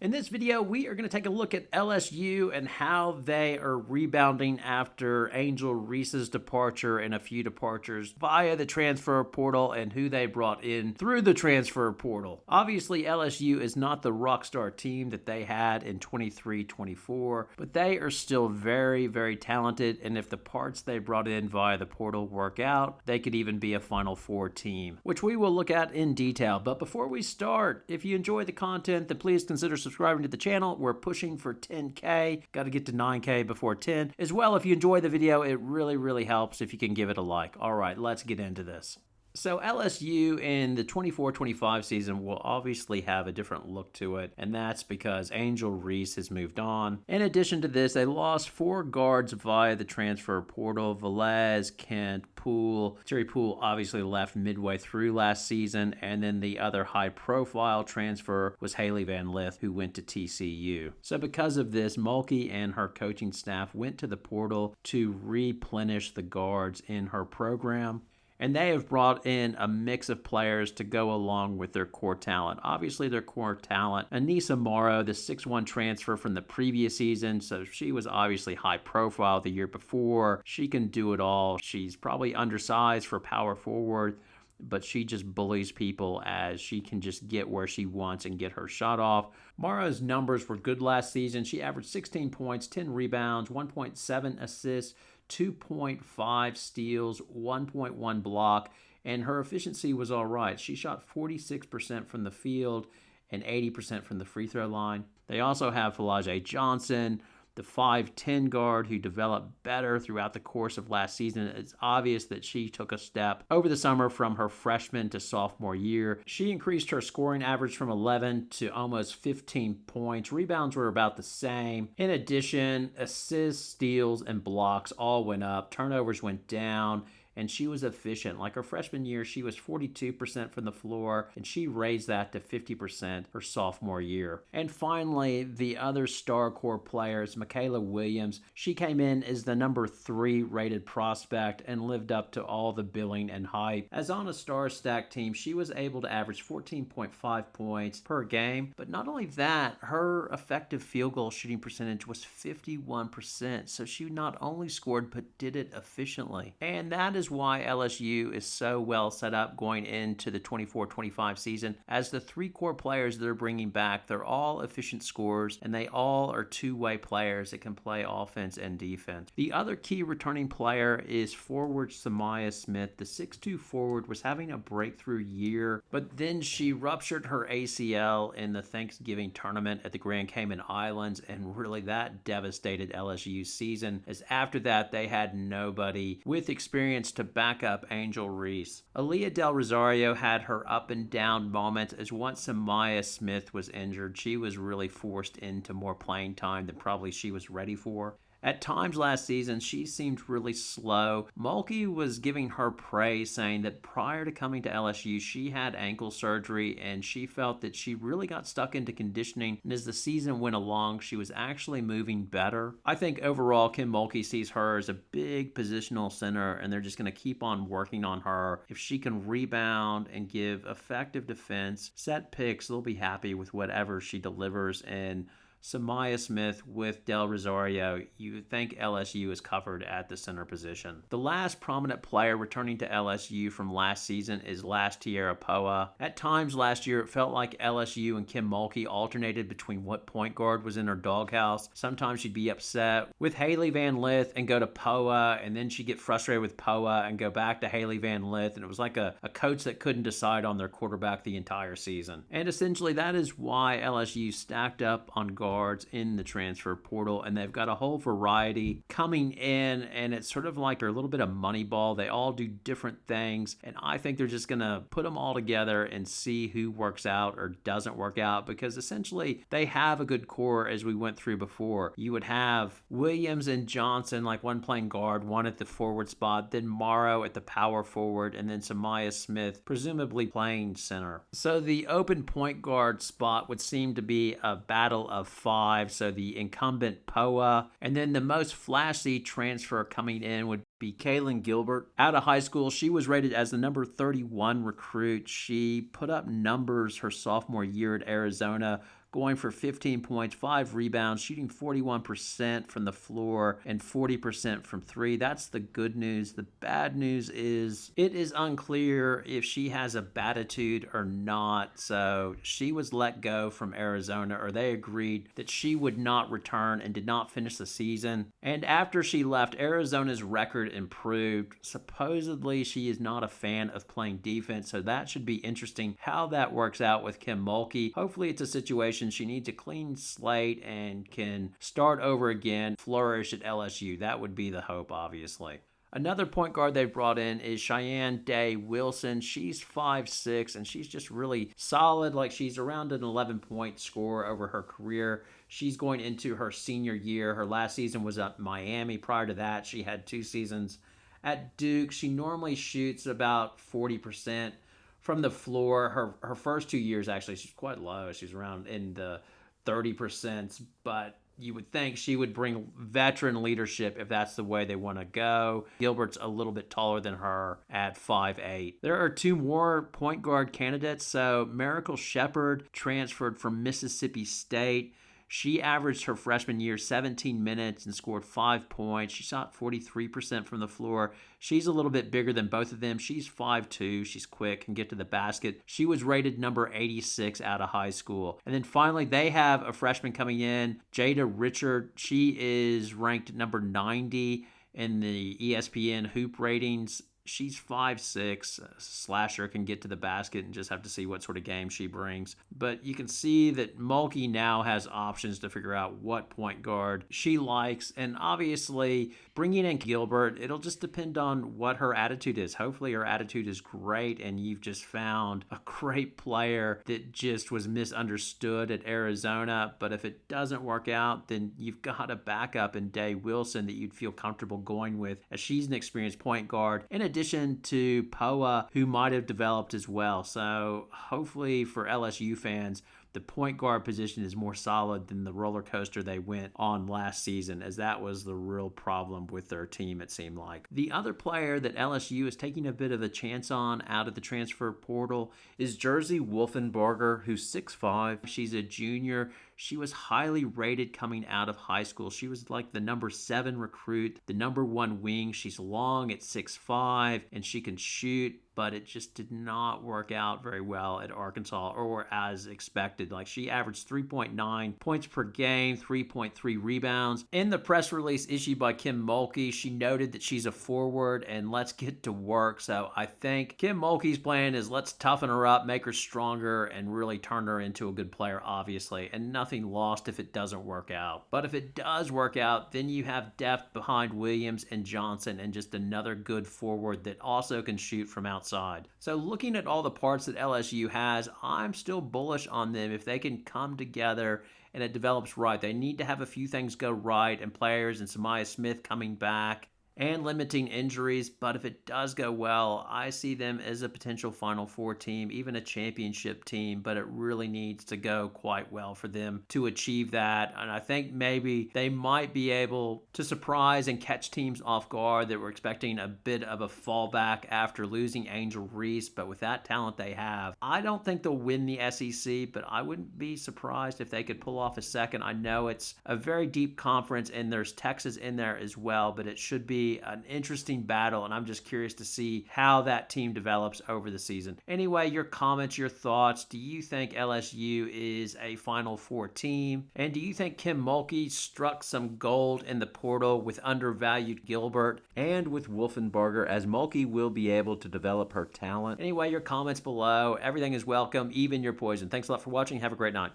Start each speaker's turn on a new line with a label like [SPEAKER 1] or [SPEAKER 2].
[SPEAKER 1] In this video, we are going to take a look at LSU and how they are rebounding after Angel Reese's departure and a few departures via the transfer portal and who they brought in through the transfer portal. Obviously, LSU is not the rockstar team that they had in 23-24, but they are still very, very talented, and if the parts they brought in via the portal work out, they could even be a Final Four team, which we will look at in detail. But before we start, if you enjoy the content, then please consider subscribing to the channel. We're pushing for 10K. Got to get to 9K before 10. As well, if you enjoy the video, it really helps if you can give it a like. All right, let's get into this. So LSU in the 24-25 season will obviously have a different look to it, and that's because Angel Reese has moved on. In addition to this, they lost 4 guards via the transfer portal. Velez, Kent, Poole. Jerry Poole obviously left midway through last season, and then the other high-profile transfer was Haley Van Lith, who went to TCU. So because of this, Mulkey and her coaching staff went to the portal to replenish the guards in her program. And they have brought in a mix of players to go along with their core talent. Obviously, their core talent, Anissa Morrow, the 6'1 transfer from the previous season, so she was obviously high profile the year before. She can do it all. She's probably undersized for power forward, but she just bullies people as she can just get where she wants and get her shot off. Morrow's numbers were good last season. She averaged 16 points, 10 rebounds, 1.7 assists, 2.5 steals, 1.1 block, and her efficiency was all right. She shot 46% from the field and 80% from the free throw line. They also have Philajah Johnson, the 5'10 guard who developed better throughout the course of last season. It's obvious that she took a step over the summer from her freshman to sophomore year. She increased her scoring average from 11 to almost 15 points. Rebounds were about the same. In addition, assists, steals, and blocks all went up. Turnovers went down. And she was efficient. Like her freshman year, she was 42% from the floor, and she raised that to 50% her sophomore year. And finally, the other star core players, Michaela Williams, she came in as the number 3 rated prospect and lived up to all the billing and hype. As on a star stack team, she was able to average 14.5 points per game. But not only that, her effective field goal shooting percentage was 51%. So she not only scored, but did it efficiently. And that is why LSU is so well set up going into the 24-25 season. As the 3 core players they're bringing back, they're all efficient scorers, and they all are two-way players that can play offense and defense. The other key returning player is forward Samaya Smith. The 6'2 forward was having a breakthrough year, but then she ruptured her ACL in the Thanksgiving tournament at the Grand Cayman Islands, and really that devastated LSU's season, as after that they had nobody with experience to back up Angel Reese. Aaliyah Del Rosario had her up and down moments, as once Samaya Smith was injured, she was really forced into more playing time than probably she was ready for. At times last season, she seemed really slow. Mulkey was giving her praise, saying that prior to coming to LSU, she had ankle surgery and she felt that she really got stuck into conditioning. And as the season went along, she was actually moving better. I think overall, Kim Mulkey sees her as a big positional center, and they're just going to keep on working on her. If she can rebound and give effective defense, set picks, they'll be happy with whatever she delivers. And Samaya Smith with Del Rosario, you would think LSU is covered at the center position. The last prominent player returning to LSU from last season is Lastiera Poa. At times last year, it felt like LSU and Kim Mulkey alternated between what point guard was in her doghouse. Sometimes she'd be upset with Haley Van Lith and go to Poa, and then she'd get frustrated with Poa and go back to Haley Van Lith, and it was like a coach that couldn't decide on their quarterback the entire season. And essentially, that is why LSU stacked up on guards in the transfer portal, and they've got a whole variety coming in, and it's sort of like they're a little bit of Moneyball. They all do different things, and I think they're just going to put them all together and see who works out or doesn't work out, because essentially they have a good core, as we went through before. You would have Williams and Johnson, like one playing guard, one at the forward spot, then Morrow at the power forward, and then Samaya Smith presumably playing center. So the open point guard spot would seem to be a battle of 5, so the incumbent Poa. And then the most flashy transfer coming in would be Kaylin Gilbert. Out of high school, she was rated as the number 31 recruit. She put up numbers her sophomore year at Arizona, going for 15 points, 5 rebounds, shooting 41% from the floor and 40% from three. That's the good news. The bad news is it is unclear if she has a bad attitude or not. So she was let go from Arizona, or they agreed that she would not return and did not finish the season. And after she left, Arizona's record improved. Supposedly, she is not a fan of playing defense, so that should be interesting how that works out with Kim Mulkey. Hopefully, it's a situation she needs a clean slate and can start over again, flourish at LSU. That would be the hope, obviously. Another point guard they brought in is Cheyenne Day-Wilson. She's 5'6", and she's just really solid. Like, she's around an 11-point score over her career. She's going into her senior year. Her last season was at Miami. Prior to that, she had 2 seasons at Duke. She normally shoots about 40% from the floor. Her first 2 years, actually, she's quite low. She's around in the 30%, but you would think she would bring veteran leadership if that's the way they want to go. Gilbert's a little bit taller than her at 5'8". There are 2 more point guard candidates. So Miracle Shepard transferred from Mississippi State. She averaged her freshman year 17 minutes and scored 5 points. She shot 43% from the floor. She's a little bit bigger than both of them. She's 5'2". She's quick, can get to the basket. She was rated number 86 out of high school. And then finally, they have a freshman coming in, Jada Richard. She is ranked number 90 in the ESPN hoop ratings. She's 5'6", slasher, can get to the basket, and just have to see what sort of game she brings. But you can see that Mulkey now has options to figure out what point guard she likes. And obviously, bringing in Gilbert, it'll just depend on what her attitude is. Hopefully her attitude is great, and you've just found a great player that just was misunderstood at Arizona. But if it doesn't work out, then you've got a backup in Day-Wilson that you'd feel comfortable going with, as she's an experienced point guard, in addition to Poa, who might have developed as well. So hopefully for LSU fans, the point guard position is more solid than the roller coaster they went on last season, as that was the real problem with their team, it seemed like. The other player that LSU is taking a bit of a chance on out of the transfer portal is Jersey Wolfenbarger, who's 6'5". She's a junior. She was highly rated coming out of high school. She was like the number 7 recruit, the number 1 wing. She's long at 6'5", and she can shoot, but it just did not work out very well at Arkansas, or as expected. Like, she averaged 3.9 points per game, 3.3 rebounds. In the press release issued by Kim Mulkey, she noted that she's a forward and let's get to work. So I think Kim Mulkey's plan is let's toughen her up, make her stronger, and really turn her into a good player, obviously. And nothing lost if it doesn't work out. But if it does work out, then you have depth behind Williams and Johnson, and just another good forward that also can shoot from outside. So looking at all the parts that LSU has, I'm still bullish on them if they can come together and it develops right. They need to have a few things go right, and players and Samaya Smith coming back and limiting injuries. But if it does go well, I see them as a potential Final Four team, even a championship team, but it really needs to go quite well for them to achieve that. And I think maybe they might be able to surprise and catch teams off guard that were expecting a bit of a fallback after losing Angel Reese. But with that talent they have, I don't think they'll win the SEC, but I wouldn't be surprised if they could pull off a second. I know it's a very deep conference and there's Texas in there as well, but it should be an interesting battle, and I'm just curious to see how that team develops over the season. Anyway, your comments, your thoughts. Do you think LSU is a Final Four team? And do you think Kim Mulkey struck some gold in the portal with undervalued Gilbert and with Wolfenbarger, as Mulkey will be able to develop her talent? Anyway, your comments below. Everything is welcome, even your poison. Thanks a lot for watching. Have a great night.